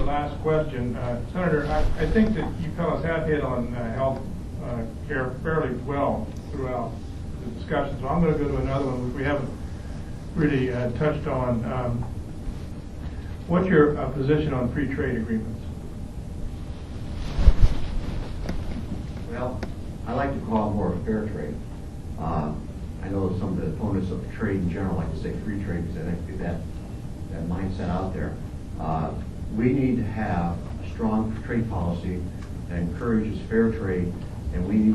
last question. Senator, I think that you fellows have hit on health care fairly well throughout the discussion, so I'm going to go to another one which we haven't really touched on. What's your position on free trade agreements? Well, I like to call it more fair trade. I know some of the opponents of trade in general like to say free trade because I think that mindset out there. We need to have a strong trade policy that encourages fair trade, and we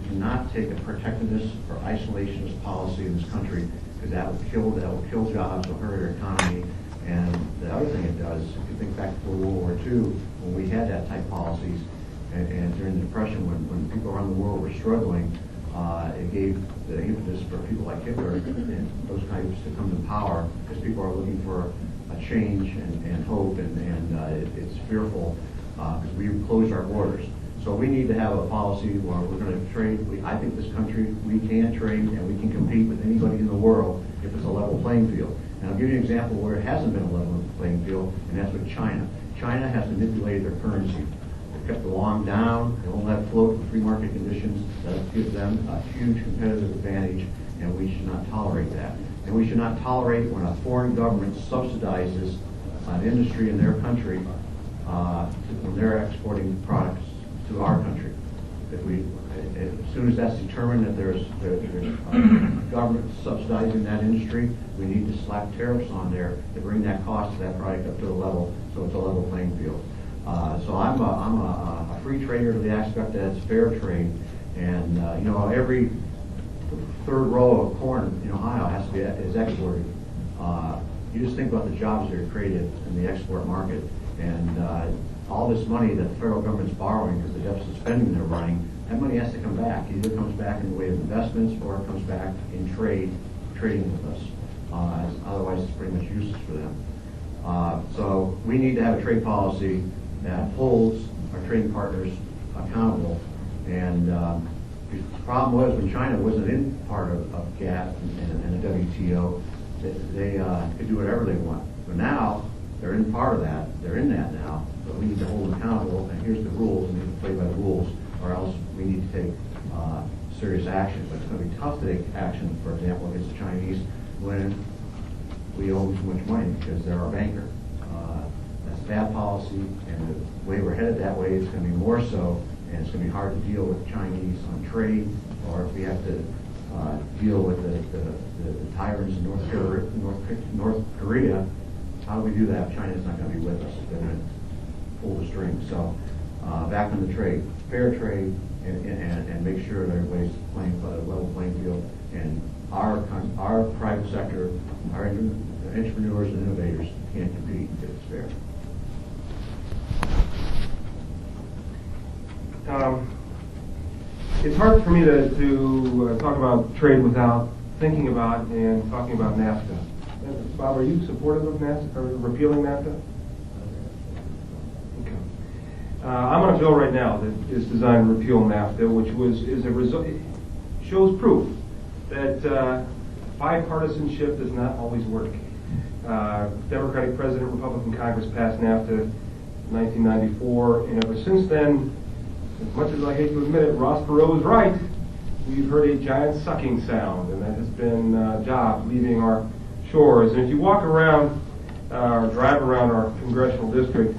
cannot take a protectionist or isolationist policy in this country because that will kill jobs, will hurt our economy. And the other thing it does, if you think back to World War II, when we had that type of policies, and during the Depression, when people around the world were struggling, it gave the impetus for people like Hitler and those types to come to power because people are looking for a change and hope, and it's fearful because we closed our borders. So we need to have a policy where we're going to trade. I think this country, we can trade and we can compete with anybody in the world if it's a level playing field. And I'll give you an example where it hasn't been a level playing field, and that's with China. China has manipulated their currency. They've kept the yuan down. They won't let it float with free market conditions. That gives them a huge competitive advantage, and we should not tolerate that. And we should not tolerate when a foreign government subsidizes an industry in their country when they're exporting products to our country. As soon as that's determined that there's government subsidizing that industry, we need to slap tariffs on there to bring that cost of that product up to a level so it's a level playing field. So I'm a free trader to the aspect that it's fair trade, and every third row of corn in Ohio is exported. You just think about the jobs that are created in the export market, and all this money that the federal government's borrowing because the deficit spending they're running, that money has to come back. Either it comes back in the way of investments or it comes back in trading with us. Otherwise, it's pretty much useless for them. So we need to have a trade policy that holds our trading partners accountable. And the problem was when China wasn't in part of GATT and the WTO, they could do whatever they want. But now they're in part of that. They're in that now. But we need to hold them accountable. And here's the rules. We need to play by the rules, or else we need to take serious action. But it's going to be tough to take action, for example, against the Chinese when we owe them too much money because they're our banker. That's bad policy, and the way we're headed that way, it's going to be more so, and it's going to be hard to deal with the Chinese on trade, or if we have to deal with the tyrants in North Korea, how do we do that if China's not going to be with us? They're going to pull the strings. So back on the trade, fair trade, and make sure that everybody's playing a level playing field, and our private sector, our entrepreneurs and innovators can't compete if it's fair. It's hard for me to talk about trade without thinking about and talking about NAFTA. Bob, are you supportive of NAFTA or repealing NAFTA? Okay. I'm on a bill right now that is designed to repeal NAFTA, which is a result. It shows proof that bipartisanship does not always work. Democratic President, Republican Congress passed NAFTA in 1994, and ever since then, as much as I hate to admit it, Ross Perot was right. We've heard a giant sucking sound, and that has been jobs leaving our shores. And if you walk around or drive around our congressional district,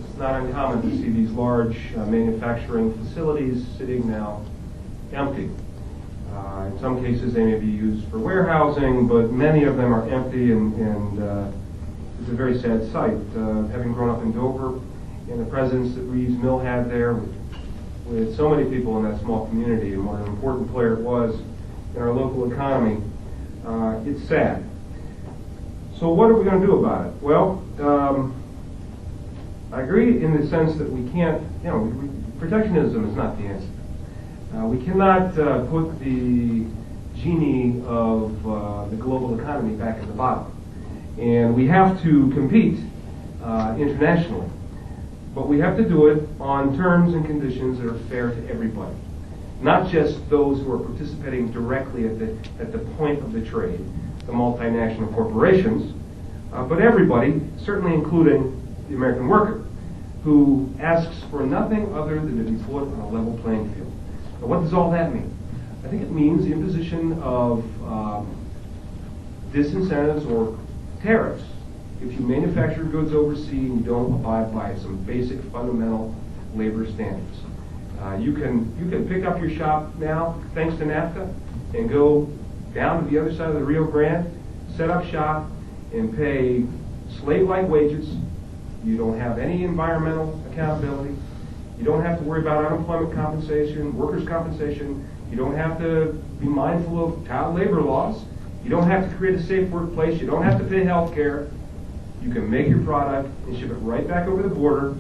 it's not uncommon to see these large manufacturing facilities sitting now empty. In some cases, they may be used for warehousing, but many of them are empty, and it's a very sad sight. Having grown up in Dover, and the presence that Reeves Mill had there, with so many people in that small community, and what an important player it was in our local economy, it's sad. So what are we going to do about it? Well, I agree in the sense that we can't, protectionism is not the answer. We cannot put the genie of the global economy back in the bottle. And we have to compete internationally. But we have to do it on terms and conditions that are fair to everybody. Not just those who are participating directly at the point of the trade, the multinational corporations, but everybody, certainly including the American worker, who asks for nothing other than to be put on a level playing field. Now, what does all that mean? I think it means the imposition of disincentives or tariffs if you manufacture goods overseas and you don't abide by some basic fundamental labor standards. You can pick up your shop now, thanks to NAFTA, and go down to the other side of the Rio Grande, set up shop, and pay slave-like wages. You don't have any environmental accountability. You don't have to worry about unemployment compensation, workers' compensation. You don't have to be mindful of child labor laws. You don't have to create a safe workplace. You don't have to pay health care. You can make your product and ship it right back over the border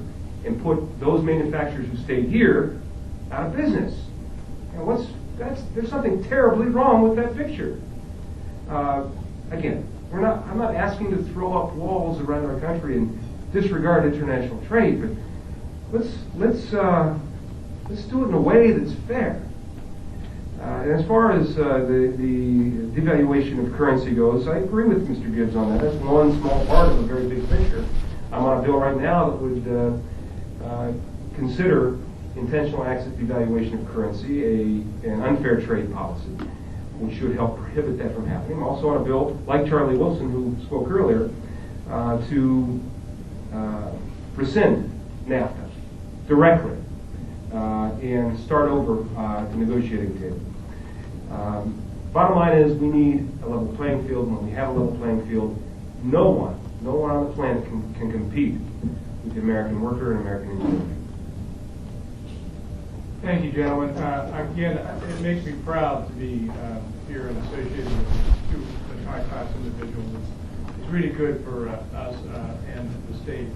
and put those manufacturers who stayed here out of business. And there's something terribly wrong with that picture. Again, I'm not asking to throw up walls around our country and disregard international trade, but let's do it in a way that's fair. And as far as the devaluation of currency goes, I agree with Mr. Gibbs on that. That's one small part of a very big picture. I'm on a bill right now that would consider intentional acts of devaluation of currency an unfair trade policy, which should help prohibit that from happening. I'm also on a bill, like Charlie Wilson, who spoke earlier, to rescind NAFTA directly and start over at the negotiating table. Bottom line is we need a level playing field. When we have a level playing field, no one on the planet can compete with the American worker and American engineer. Thank you, gentlemen. Again, it makes me proud to be here and associated with two such high-class individuals. It's really good for us and the state.